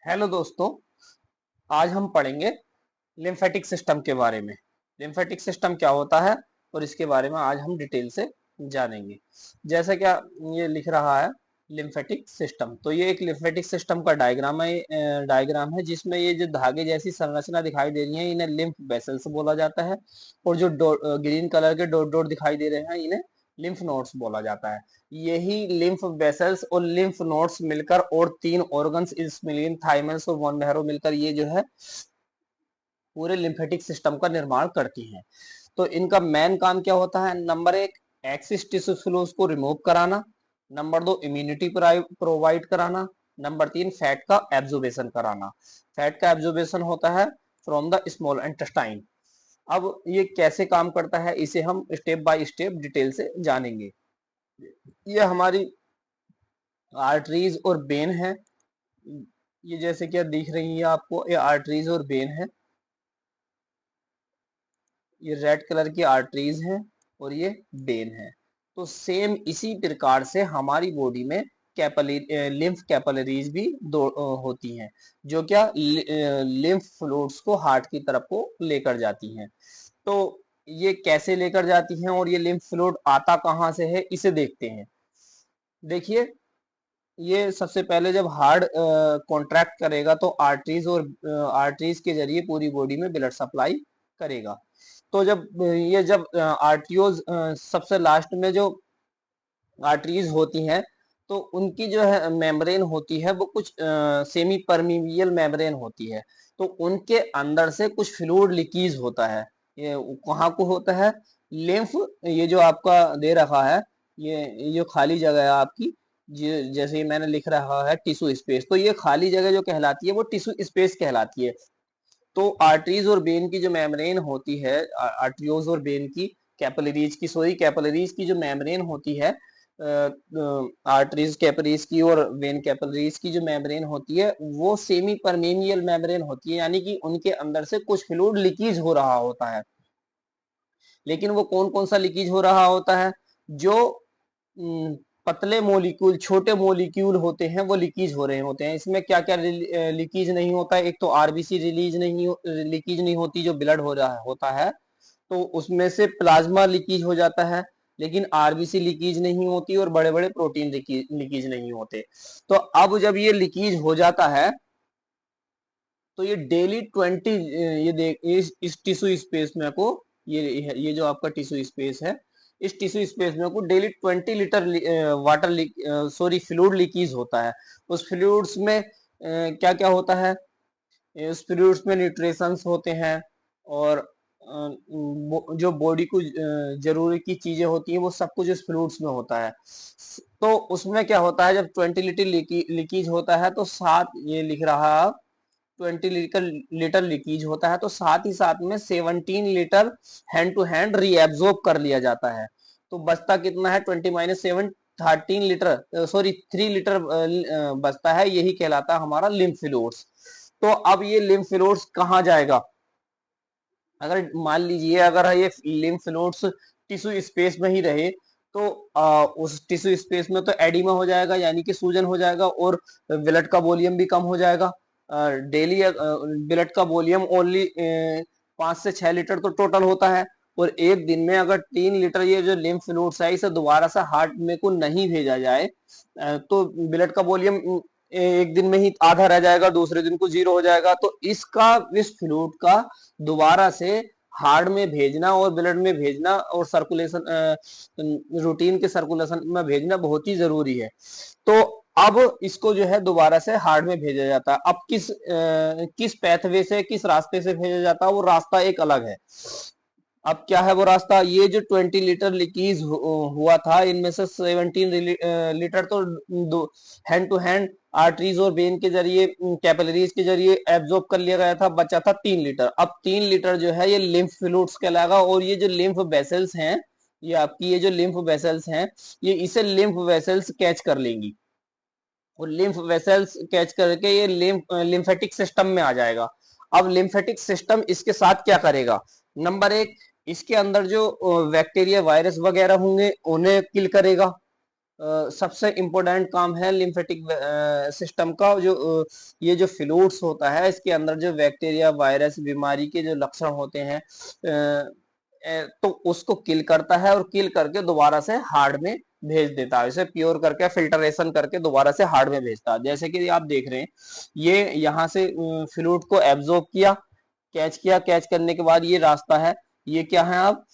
Hello दोस्तों। आज हम पढ़ेंगे लिम्फेटिक सिस्टम के बारे में। लिम्फेटिक सिस्टम क्या होता है और इसके बारे में आज हम डिटेल से जानेंगे। जैसा क्या ये लिख रहा है लिम्फेटिक सिस्टम, तो ये एक लिम्फेटिक सिस्टम का डायग्राम है जिसमें ये जो धागे जैसी संरचना दिखाई दे रही है इन्हें लिम्फ वेसल्स बोला जाता है। और जो ग्रीन कलर के डॉट डॉट दिखाई दे रहे हैं इन्हें लिम्फ नोड्स बोला जाता है। यही लिम्फ वेसल्स और लिम्फ नोड्स मिलकर और तीन ऑर्गन्स स्प्लीन, थाइमस और बोन मैरो मिलकर ये जो है पूरे लिम्फेटिक सिस्टम का निर्माण करती हैं। तो इनका मेन काम क्या होता है? नंबर एक, एक्सिस टिश्यू फ्लूस को रिमूव कराना। नंबर दो, इम्यूनिटी प्रोवाइड कराना। नंबर तीन, फैट का एब्जॉर्बेशन कराना। फैट का एब्जॉर्बेशन होता है फ्रॉम द स्मॉल इंटेस्टाइन। अब ये कैसे काम करता है इसे हम स्टेप बाय स्टेप डिटेल से जानेंगे। ये हमारी आर्टरीज और वेन है। ये जैसे क्या दिख रही है आपको, ये आर्टरीज और वेन है। ये रेड कलर की आर्टरीज हैं और ये वेन है। तो सेम इसी प्रकार से हमारी बॉडी में लिम्फ कैपिलरीज भी दो होती हैं, जो क्या लिम्फ फ्लूइड्स को हार्ट की तरफ को लेकर जाती हैं। तो ये कैसे लेकर जाती हैं और ये लिम्फ फ्लूइड आता कहाँ से है इसे देखते हैं। देखिए, ये सबसे पहले जब हार्ट कॉन्ट्रैक्ट करेगा तो आर्टरीज के जरिए पूरी बॉडी में ब्लड सप्लाई करेगा। तो जब आर्टरियोज सबसे लास्ट में जो आर्टरीज होती हैं तो उनकी जो है मेम्ब्रेन होती है वो कुछ सेमी परमीबियल मेम्ब्रेन होती है। तो उनके अंदर से कुछ फ्लूइड लीकेज होता है। ये कहाँ को होता है? लिम्फ, ये जो आपका दे रखा है, ये जो खाली जगह है आपकी, जैसे ही मैंने लिख रहा है टिश्यू स्पेस, तो ये खाली जगह जो कहलाती है वो टिश्यू स्पेस कहलाती है। तो आर्टरीज और वेन की जो मेम्ब्रेन होती है, आर्टरियोज और वेन की, कैपिलरीज की जो मेम्ब्रेन होती है, आर्टरीज कैपिलरीज की और वेन कैपिलरीज की जो मेम्ब्रेन होती है वो सेमी परमेनियल मेम्ब्रेन होती है, यानी कि उनके अंदर से कुछ फ्लूइड लीकेज हो रहा होता है। लेकिन वो कौन कौन सा लीकेज हो रहा होता है? जो उम, पतले मोलिक्यूल, छोटे मोलिक्यूल होते हैं वो लीकेज हो रहे होते हैं। इसमें क्या क्या लीकेज नहीं होता है? एक तो आरबीसी लीकेज नहीं होती जो ब्लड हो रहा होता है, तो उसमें से प्लाज्मा लीकेज हो जाता है। लेकिन आरबीसी लीकेज नहीं होती और बड़े बड़े प्रोटीन लीकेज नहीं होते। तो अब जब ये लीकेज हो जाता है तो ये डेली 20, ये देख इस टिश्यू स्पेस में को, ये जो आपका टिश्यू स्पेस है, इस टिश्यू स्पेस में को daily 20 litre water sorry fluid leakage होता है। उस फ्लूइड्स में क्या क्या होता है? उस फ्लूइड्स में न्यूट्रिशंस होते हैं और जो बॉडी को जरूरी की चीजें होती हैं वो सब कुछ उस फ्लूइड्स में होता है। तो उसमें क्या होता है, जब 20 लीटर लीकेज होता है तो साथ, ये लिख रहा 20 लीटर लीकेज होता है तो साथ ही साथ में 17 litre hand to hand reabsorb कर लिया जाता है। तो बचता कितना है? 20 - 7, 13 लीटर, सॉरी 3 लीटर बचता है। यही कहलाता है हमारा लिम्फ फ्लूइड्स। तो अब ये लिम्फ फ्लूइड्स कहाँ जाएगा? अगर मान लीजिए अगर ये लिम्फ फ्लूइड्स टिश्यू स्पेस में ही रहे तो उस टिश्यू स्पेस में तो एडिमा हो जाएगा, यानी कि सूजन हो जाएगा और ब्लड का वॉल्यूम भी कम हो जाएगा। डेली ब्लड का वॉल्यूम ओनली 5 से 6 लीटर तो टोटल होता है। और एक दिन में अगर 3 लीटर ये जो लिम्फ फ्लूइड्स है इसे दोबारा से हार्ट में को नहीं भेजा जाए, तो ब्लड का वॉल्यूम एक दिन में ही आधा रह जाएगा, दूसरे दिन को जीरो हो जाएगा। तो इस फ्लूइड का दोबारा से हार्ट में भेजना और ब्लड में भेजना और सर्कुलेशन, रूटीन के सर्कुलेशन में भेजना बहुत ही जरूरी है। तो अब इसको जो है दोबारा से हार्ट में भेजा जाता है। अब किस पैथवे से, किस रास्ते से भेजा जाता है, वो रास्ता एक अलग है। अब क्या है वो रास्ता? ये जो 20 लीटर लीकेज हुआ था इनमें से 17 लीटर तो हैंड टू हैंड आर्टरीज और वेन के जरिए, कैपिलरीज के जरिए एब्जॉर्ब कर लिया गया था। बचा था 3 लीटर। अब 3 लीटर जो है ये लिम्फ फ्लूइड्स कहलाएगा। और ये जो लिम्फ वेसल्स हैं, ये आपकी ये जो लिम्फ वेसल्स हैं, ये इसे लिम्फ वेसल्स कैच कर लेंगी और लिम्फ वेसल्स कैच करके ये लिम्फेटिक सिस्टम में आ जाएगा। अब लिम्फेटिक सिस्टम इसके साथ क्या करेगा? नंबर एक, इसके अंदर जो बैक्टीरिया, वायरस वगैरह होंगे उन्हें किल करेगा। सबसे इम्पोर्टेंट काम है लिम्फेटिक सिस्टम का। जो ये जो फ्लूइड्स होता है इसके अंदर जो बैक्टीरिया वायरस बीमारी के जो लक्षण होते हैं तो उसको किल करता है और किल करके दोबारा से हार्ड में भेज देता है। इसे प्योर करके फिल्टरेशन करके दोबारा से हार्ड में भेजता है। जैसे कि आप देख रहे हैं ये यहाँ से फ्लूइड को एब्जॉर्ब किया, कैच किया, कैच करने के बाद ये रास्ता है, ये क्या है आप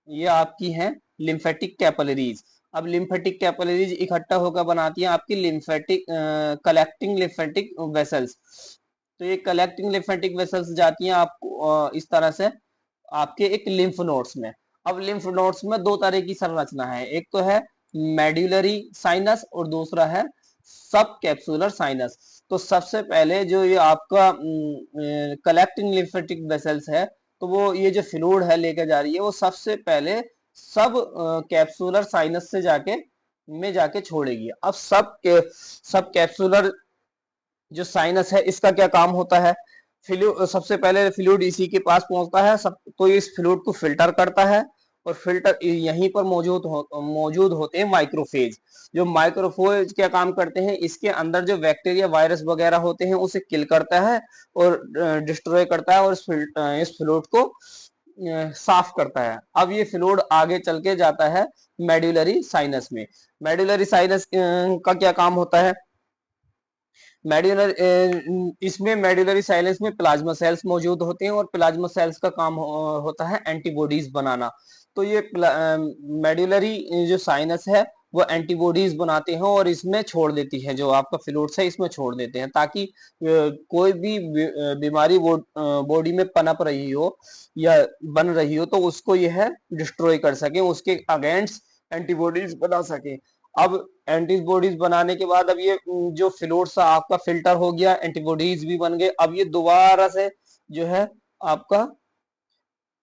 ये आपकी है लिम्फेटिक कैपिलरीज। अब लिम्फेटिक कैपिलरीज इकट्ठा होकर बनाती है आपकी लिम्फेटिक कलेक्टिंग लिम्फेटिक वेसल्स। तो ये कलेक्टिंग लिम्फेटिक वेसल्स जाती हैं आपको इस तरह से आपके एक लिम्फ नोड्स में। अब लिम्फ नोड्स में दो तरह की संरचना है, एक तो है मेड्यूलरी साइनस और दूसरा है सब कैप्सुलर साइनस। तो सबसे पहले जो ये आपका कलेक्टिंग लिम्फेटिक वेसल्स है, तो वो ये जो फ्लूइड है लेकर जा रही है वो सबसे पहले सब कैप्सुलर साइनस से जाके छोड़ेगी। अब सब कैप्सुलर जो साइनस है इसका क्या काम होता है, सबसे पहले फ्लूइड इसी के पास पहुंचता है सब, तो इस फ्लूइड को फिल्टर करता है और फिल्टर यहीं पर मौजूद होते हैं माइक्रोफेज। जो माइक्रोफेज क्या काम करते हैं, इसके अंदर जो बैक्टीरिया वायरस वगैरह होते हैं उसे किल करता है और डिस्ट्रॉय करता है और इस फ्लूइड को साफ करता है। अब ये फ्लूइड आगे चल के जाता है मेड्यूलरी साइनस में। मेड्यूलरी साइनस का क्या काम होता है, मेड्यूलर इसमें मेड्यूलरी साइनस में प्लाज्मा सेल्स मौजूद होते हैं और प्लाज्मा सेल्स का काम होता है एंटीबॉडीज बनाना। तो ये मेड्यूलरी जो साइनस है वो एंटीबॉडीज बनाते हैं और इसमें छोड़ देती है, जो आपका फ्लूइड्स है इसमें छोड़ देते हैं ताकि कोई भी बीमारी बॉडी में पनप रही हो या बन रही हो तो उसको यह डिस्ट्रॉय कर सके, उसके अगेंस्ट एंटीबॉडीज बना सके। अब एंटीबॉडीज बनाने के बाद अब ये जो फ्लूइड्स आपका फिल्टर हो गया, एंटीबॉडीज भी बन गए। अब ये दोबारा से जो है आपका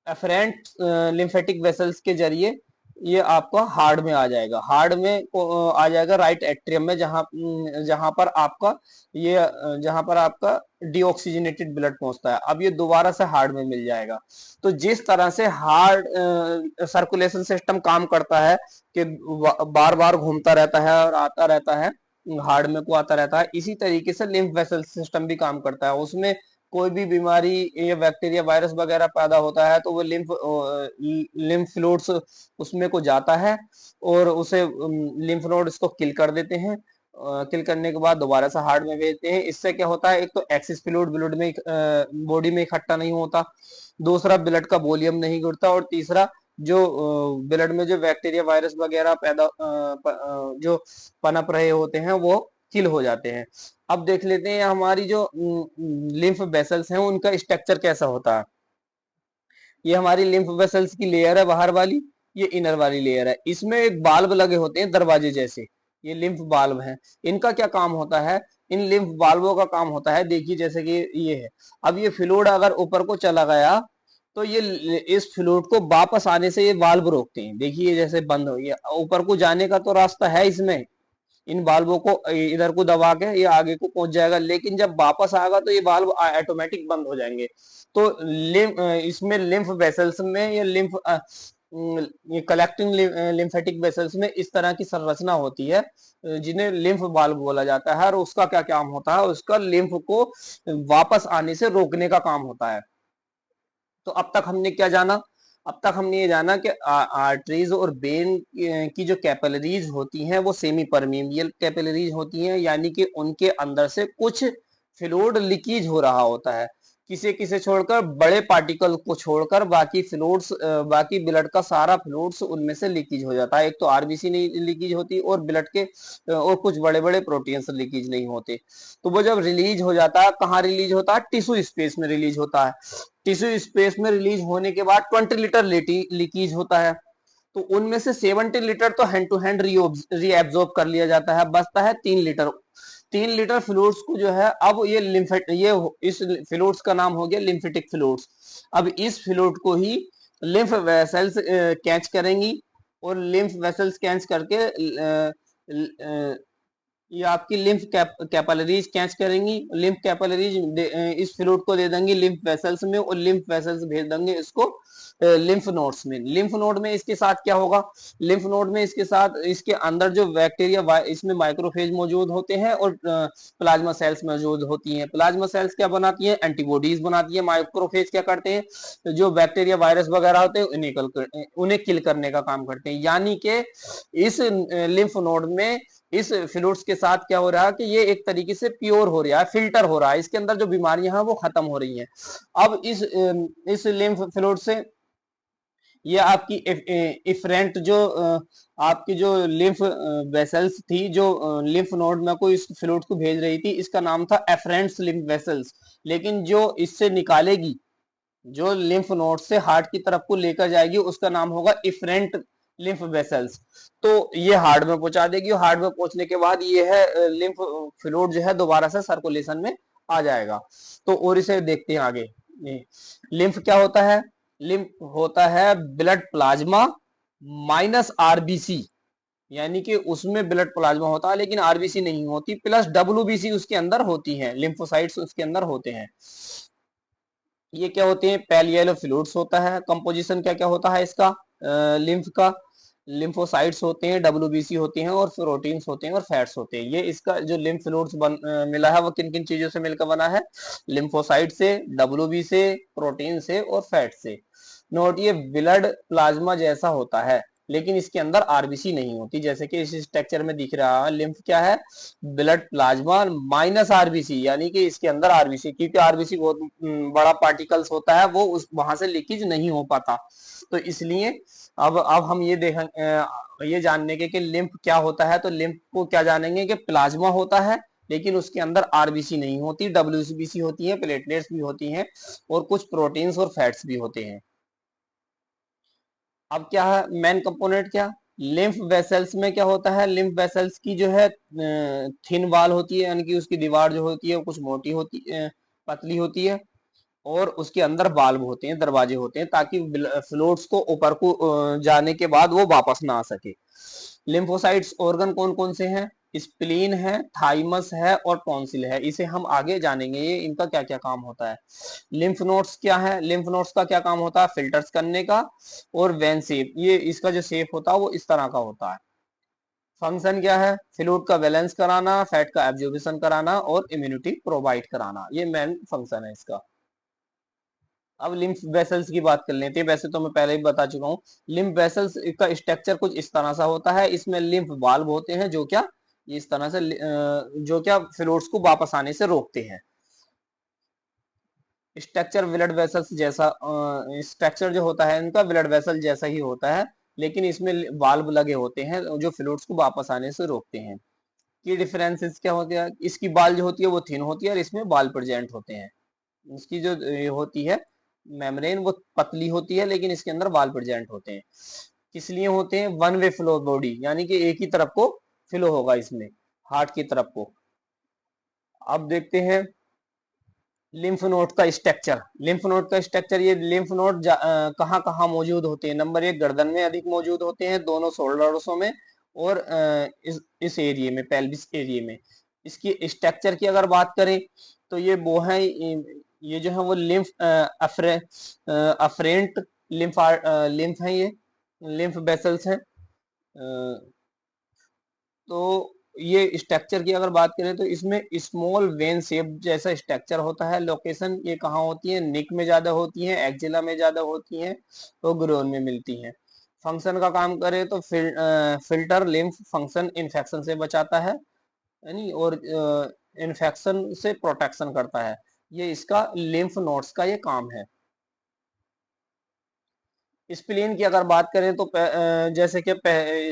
एफरेंट लिम्फेटिक वेसल्स के जरिए ये आपका हार्ड में आ जाएगा, हार्ड में आ जाएगा राइट एट्रियम में, जहां पर आपका ये जहां पर आपका डीऑक्सीजनेटेड ब्लड पहुंचता है। अब ये दोबारा से हार्ड में मिल जाएगा। तो जिस तरह से हार्ड सर्कुलेशन सिस्टम काम करता है कि बार बार घूमता रहता है और आता रहता है, हार्ड में को आता रहता है, इसी तरीके से लिम्फ वेसल सिस्टम भी काम करता है। उसमें कोई भी बीमारी या बैक्टीरिया वायरस वगैरह पैदा होता है तो वो लिम्फ फ्लूइड्स उसमें को जाता है और उसे लिम्फ नोड इसको किल कर देते हैं। किल करने के बाद दोबारा से हार्ट में भेजते हैं। इससे क्या होता है, एक तो एक्सिस फ्लूइड ब्लड में बॉडी में इकट्ठा नहीं होता, दूसरा ब्लड का वॉल्यूम नहीं गिरता और तीसरा जो ब्लड में जो बैक्टीरिया वायरस वगैरह जो पनप रहे होते हैं वो किल हो जाते हैं। अब देख लेते हैं हमारी जो लिम्फ वेसल्स हैं उनका स्ट्रक्चर कैसा होता है। ये हमारी लिम्फ वेसल्स की लेयर है बाहर वाली, ये इनर वाली लेयर है। इसमें एक बाल्ब लगे होते हैं दरवाजे जैसे, ये लिम्फ बाल्ब हैं। इनका क्या काम होता है, इन लिम्फ बाल्बों का काम होता है, देखिए जैसे कि ये है। अब ये फ्लूइड अगर ऊपर को चला गया तो ये इस फ्लूइड को वापस आने से ये वाल्व रोकते हैं। देखिए जैसे बंद हो गया, ऊपर को जाने का तो रास्ता है इसमें, इन वाल्वों को इधर को दबा के ये आगे को पहुंच जाएगा, लेकिन जब वापस आएगा तो ये वाल्व ऑटोमेटिक बंद हो जाएंगे। तो इसमें लिम्फ वेसल्स में या ये कलेक्टिंग लिम्फेटिक वेसल्स में इस तरह की संरचना होती है जिन्हें लिम्फ वाल्व बोला जाता है। और उसका क्या काम होता है, उसका लिम्फ को वापस आने से रोकने का काम होता है। तो अब तक हमने क्या जाना, अब तक हमने ये जाना कि आर्टरीज और वेन की जो कैपिलरीज होती हैं वो सेमी परमेबियल कैपिलरीज होती हैं, यानी कि उनके अंदर से कुछ फ्लूइड लीकेज हो रहा होता है, किसे किसे छोड़कर, बड़े पार्टिकल को छोड़कर बाकी फ्लूइड्स बाकी ब्लड का सारा फ्लूइड्स उनमें से लीकेज हो जाता है। एक तो आरबीसी नहीं लीकेज होती और ब्लड के और कुछ बड़े बड़े प्रोटीन्स लीकेज नहीं होते। तो वो जब रिलीज हो जाता है, कहाँ रिलीज होता है, टिश्यू स्पेस में रिलीज होता है। टिश्यू स्पेस में रिलीज होने के बाद 20 लीटर लीकेज होता है। तो उनमें से 70 लीटर तो हैंड टू हैंड रीएब्जॉर्ब कर लिया जाता है, बचता है 3 लीटर। 3 लीटर फ्लूइड्स को जो है अब ये इस फ्लूइड्स का नाम हो गया लिम्फेटिक फ्लूइड्स। अब इस फ्लूइड को ही लिम्फ वेसल्स कैच करेंगी और लिम्फ वेसल्स कैच करके ये आपकी लिम्फ कैपिलरीज कैच करेंगी। लिम्फ कैपिलरीज इस फ्लूइड को दे देंगी लिम्फ वेसल्स में और लिम्फ वेसल्स भेज देंगे इसको लिम्फ नोड्स में। लिम्फ नोड में इसके साथ क्या होगा, लिम्फ नोड में इसके साथ इसके अंदर जो बैक्टीरिया इसमें माइक्रोफेज मौजूद होते हैं और प्लाज्मा सेल्स मौजूद होती हैं। प्लाज्मा सेल्स क्या बनाती हैं, एंटीबॉडीज बनाती है। माइक्रोफेज क्या करते हैं, जो बैक्टीरिया वायरस वगैरह होते हैं उन्हें किल करने का काम करते हैं। यानी कि इस लिम्फ नोड में इस फ्लूइड्स के साथ क्या हो रहा है कि ये एक तरीके से प्योर हो रहा है, फिल्टर हो रहा है, इसके अंदर जो बीमारियां हैं वो खत्म हो रही हैं। अब इस लिम्फ फ्लूइड से ये आपकी इफरेंट जो आपकी जो लिम्फ वेसल्स थी, जो लिम्फ नोड में कोई इस फ्लूइड को भेज रही थी, इसका नाम था एफरेंट्स लिम्फ वेसल्स। लेकिन जो इससे निकालेगी, जो लिम्फ नोड से हार्ट की तरफ को लेकर जाएगी, उसका नाम होगा इफरेंट लिम्फ वेसल्स। तो ये हार्ट में पहुंचा देगी, और हार्ट में पहुंचने के बाद ये है लिम्फ फ्लूइड जो है दोबारा से सर्कुलेशन में आ जाएगा। तो और इसे देखते हैं आगे। लिम्फ क्या होता है, लिम्फ होता है ब्लड प्लाज्मा माइनस आरबीसी, यानी कि उसमें ब्लड प्लाज्मा होता है लेकिन आरबीसी नहीं होती, प्लस डब्ल्यूबीसी उसके अंदर होती है, लिम्फोसाइट्स उसके अंदर होते हैं। ये क्या होते हैं, पेल येलो फ्लूइड्स होता है। कंपोजिशन क्या क्या होता है इसका, लिम्फ का, लिम्फोसाइट्स होते हैं, डब्ल्यूबीसी होती हैं, और प्रोटीन्स होते हैं, और फैट्स होते हैं। ये इसका जो लिम्फ फ्लूइड्स मिला है वो किन किन चीजों से मिलकर बना है, लिम्फोसाइट से, डब्ल्यूबी से, प्रोटीन से, और फैट से। नोट, ये ब्लड प्लाज्मा जैसा होता है लेकिन इसके अंदर आरबीसी नहीं होती, जैसे कि इस स्ट्रक्चर में दिख रहा है। लिम्फ क्या है, ब्लड प्लाज्मा माइनस आरबीसी, यानी कि इसके अंदर आरबीसी, क्योंकि आरबीसी बहुत बड़ा पार्टिकल्स होता है, वो उस वहां से लीकेज नहीं हो पाता। तो इसलिए अब हम ये ये जानने के कि लिम्फ क्या होता है, तो लिम्फ को क्या जानेंगे कि प्लाज्मा होता है लेकिन उसके अंदर आरबीसी नहीं होती, डब्ल्यूबीसी होती है, प्लेटलेट्स भी होती हैं, और कुछ प्रोटीन्स और फैट्स भी होते हैं। अब क्या है मेन कंपोनेंट, क्या लिम्फ वेसल्स में क्या होता है, लिम्फ वेसल्स की जो है थिन वॉल होती है, यानी कि उसकी दीवार जो होती है वो कुछ मोटी होती पतली होती है, और उसके अंदर वाल्व होते हैं, दरवाजे होते हैं, ताकि फ्लूइड्स को ऊपर को जाने के बाद वो वापस ना आ सके। लिम्फोसाइट्स ऑर्गन कौन कौन से हैं, स्प्लीन है, थाइमस है, और टॉन्सिल है। इसे हम आगे जानेंगे, ये इनका क्या क्या काम होता है। लिम्फ नोड्स क्या है, लिम्फ नोड्स का क्या काम होता है, फिल्टर्स करने का, और वेन शेप, ये इसका जो शेप होता है वो इस तरह का होता है। फंक्शन क्या है, फ्लूइड का बैलेंस कराना, फैट का एब्जॉर्प्शन कराना, और इम्यूनिटी प्रोवाइड कराना, ये मेन फंक्शन है इसका। अब लिम्फ वेसल्स की बात कर लेते हैं। वैसे तो मैं पहले ही बता चुका हूँ, लिम्फ वेसल्स का स्ट्रक्चर कुछ इस तरह सा होता है। इसमें लिम्फ वाल्व होते हैं जो क्या इस तरह से जो क्या फ्लूइड्स को वापस आने से रोकते हैं। स्ट्रक्चर ब्लड वेसल्स जैसा, स्ट्रक्चर जो होता है इनका ब्लड वेसल जैसा ही होता है, लेकिन इसमें वाल्व लगे होते हैं जो फ्लूइड्स को वापस आने से रोकते हैं। की डिफरेंसेस क्या होती है, इसकी बाल जो होती है वो थिन होती है, और इसमें बाल प्रेजेंट होते हैं। इसकी जो होती है मेम्ब्रेन वो पतली होती है, लेकिन इसके अंदर बाल प्रेजेंट होते हैं। किस लिए होते हैं, वन वे फ्लो बॉडी, यानी कि एक ही तरफ को फ्लो होगा इसमें, हार्ट की तरफ को। अब देखते हैं लिम्फ नोड का स्ट्रक्चर। लिम्फ नोड का स्ट्रक्चर, ये लिम्फ नोड कहाँ कहाँ मौजूद होते हैं। नंबर एक, गर्दन में अधिक मौजूद होते हैं, दोनों शोल्डर्सों में, और इस एरिया में, पेल्विस एरिया में। इसकी स्ट्रक्चर की अगर बात करें तो ये वो है, ये जो है वो लिम्फ अफरेंट लिम्फ लिम्फ है, ये लिम्फ वेसल्स हैं। तो ये स्ट्रक्चर की अगर बात करें तो इसमें स्मॉल वेन शेप जैसा स्ट्रक्चर होता है। लोकेशन ये कहाँ होती है, नेक में ज्यादा होती है, एक्जिला में ज्यादा होती है, तो ग्रोन में मिलती है। फंक्शन का काम करें तो फिल्टर लिम्फ फंक्शन इन्फेक्शन से बचाता है, यानी, और इन्फेक्शन से प्रोटेक्शन करता है। ये इसका लिम्फ नोड्स का ये काम है। स्प्लीन की अगर बात करें तो जैसे कि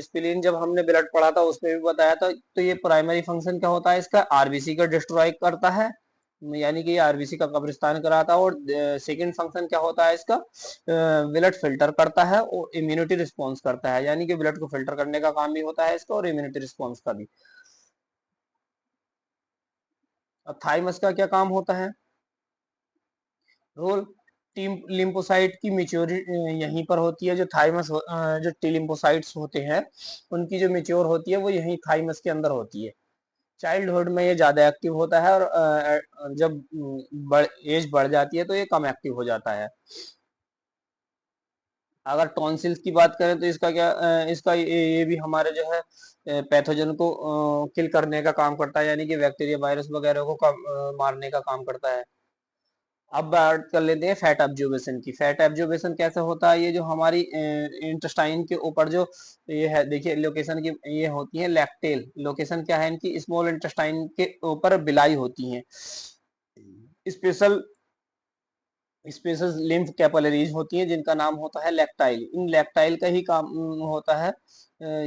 स्प्लीन जब हमने ब्लड पढ़ा था उसमें भी बताया था, तो ये प्राइमरी फंक्शन क्या होता है इसका, आरबीसी का डिस्ट्रॉय करता है, यानी कि ये आरबीसी का कब्रिस्तान कराता है। और सेकंड फंक्शन क्या होता है इसका, ब्लड फिल्टर करता है और इम्यूनिटी रिस्पॉन्स करता है, यानी कि ब्लड को फिल्टर करने का काम भी होता है इसका, और इम्यूनिटी रिस्पॉन्स का भी। अब थाइमस का क्या काम होता है, रोल, टीम लिम्फोसाइट की मेच्योरिटी यहीं पर होती है। जो थाइमस जो टी लिम्फोसाइट्स होते हैं उनकी जो मेच्योर होती है वो यहीं थाइमस के अंदर होती है। चाइल्डहुड में ये ज्यादा एक्टिव होता है, और जब एज बढ़ जाती है तो ये कम एक्टिव हो जाता है। अगर टॉन्सिल्स की बात करें तो इसका क्या इसका ये भी हमारे जो है पैथोजन को किल करने का काम करता है, यानी कि बैक्टीरिया वायरस वगैरह को मारने का काम करता है। अब बात कर लेते हैं फैट एब्जॉर्बेशन की। फैट एब्जॉर्बेशन कैसे होता है? ये जो हमारी इंटेस्टाइन के ऊपर जो ये है, देखिए लोकेशन की ये होती है लैक्टेल। लोकेशन क्या है इनकी? स्मॉल इंटेस्टाइन के ऊपर बिलाई होती है। स्पेशल स्पेशल लिम्फ कैपिलरीज होती हैं जिनका नाम होता है लैक्टाइल। इन लैक्टाइल का ही काम होता है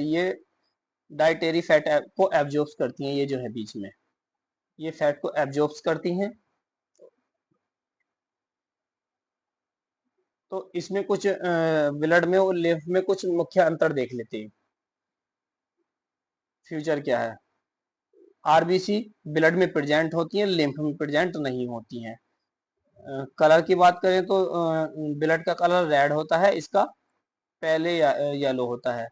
ये डाइटरी फैट को एब्जॉर्ब करती हैं। ये जो है बीच में ये फैट को एब्जॉर्ब करती हैं। तो इसमें कुछ ब्लड में और लिम्फ में कुछ मुख्य अंतर देख लेते हैं। फ्यूचर क्या है? आरबीसी ब्लड में प्रेजेंट होती है, लिम्फ में प्रेजेंट नहीं होती हैं। कलर की बात करें तो ब्लड का कलर रेड होता है, इसका पहले येलो होता है।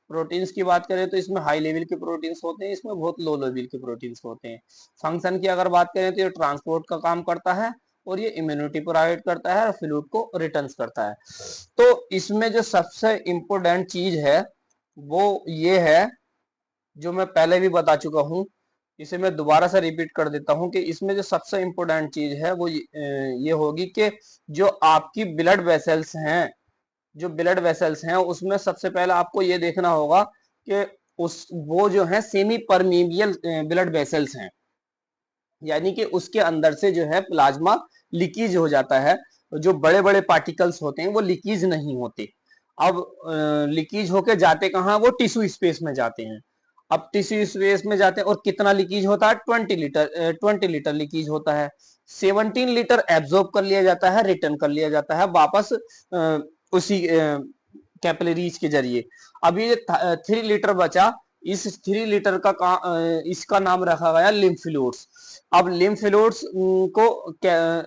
प्रोटीन्स की बात करें तो इसमें हाई लेवल के प्रोटीन्स होते हैं, इसमें बहुत लो लेवल के प्रोटीन्स होते हैं। फंक्शन की अगर बात करें तो ये ट्रांसपोर्ट का काम करता है और ये इम्यूनिटी प्रोवाइड करता है और फ्लूइड को रिटर्न करता है। तो इसमें जो सबसे इम्पोर्टेंट चीज है वो ये है, जो मैं पहले भी बता चुका हूँ, इसे मैं दोबारा से रिपीट कर देता हूँ कि इसमें जो सबसे इम्पोर्टेंट चीज है वो ये होगी कि जो आपकी ब्लड वेसल्स हैं, जो ब्लड वेसल्स हैं उसमें सबसे पहले आपको ये देखना होगा कि उस वो जो है सेमी परमीबियल ब्लड वेसल्स हैं, यानी कि उसके अंदर से जो है प्लाज्मा लीकेज हो जाता है। जो बड़े बड़े पार्टिकल्स होते हैं वो लीकेज नहीं होते। अब लीकेज होके जाते कहाँ? वो टिश्यू स्पेस में जाते हैं। अब टिश्यू स्पेस में जाते हैं और कितना लीकेज होता है? 20 लीटर लीकेज होता है। 17 लीटर एब्जॉर्ब कर लिया जाता है, रिटर्न कर लिया जाता है वापस उसी कैपिलरीज के जरिए। अब ये 3 लीटर बचा, इस 3 लीटर इसका नाम रखा गया लिम्फ फ्लूइड्स। अब लिम्फ फ्लूइड्स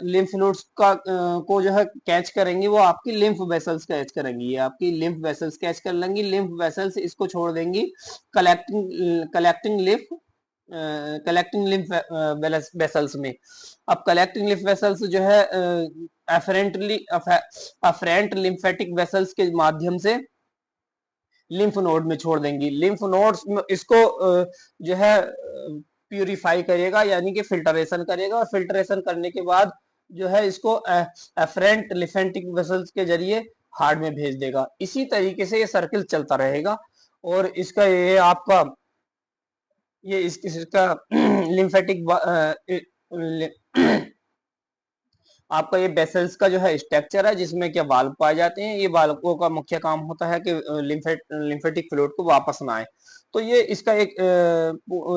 लिम्फ फ्लूइड्स को जो है कैच करेंगी, वो आपकी लिम्फ वेसल्स कैच करेंगी। ये आपकी लिम्फ वेसल्स कैच कर लेंगी, लिम्फ वेसल्स इसको छोड़ देंगी कलेक्टिंग लिम्फ वेसल्स में। अब कलेक्टिंग लिम्फ वेसल्स जो है अफरेंट लिम्फेटिक वेसल्स के माध्यम से लिम्फ नोड में छोड़ देंगी। लिम्फ नोड्स इसको जो है प्यूरिफाई करेगा, यानी कि फिल्टरेशन करेगा, और फिल्टरेशन करने के बाद जो है इसको एफरेंट लिम्फेटिक वेसल्स के जरिए हार्ट में भेज देगा। इसी तरीके से ये सर्किल चलता रहेगा और इसका ये आपका ये इसका लिम्फेटिक आपका ये बेसल्स का जो है स्ट्रक्चर है जिसमें क्या वाल्व पाए जाते हैं। ये वाल्वों का मुख्य काम होता है कि लिम्फेटिक फ्लूइड को वापस ना आए। तो ये इसका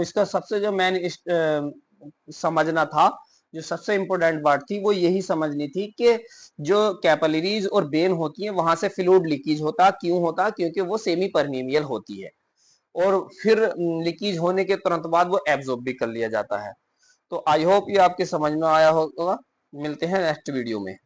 इसका सबसे जो मेन समझना था, जो सबसे इम्पोर्टेंट बात थी वो यही समझनी थी कि जो कैपिलरीज और वेन होती है वहां से फ्लूइड लीकेज होता क्यों होता? क्योंकि वो सेमी परमीबियल होती है और फिर लीकेज होने के तुरंत बाद वो एब्जॉर्ब भी कर लिया जाता है। तो आई होप ये आपके समझ में आया होगा। मिलते हैं नेक्स्ट वीडियो में।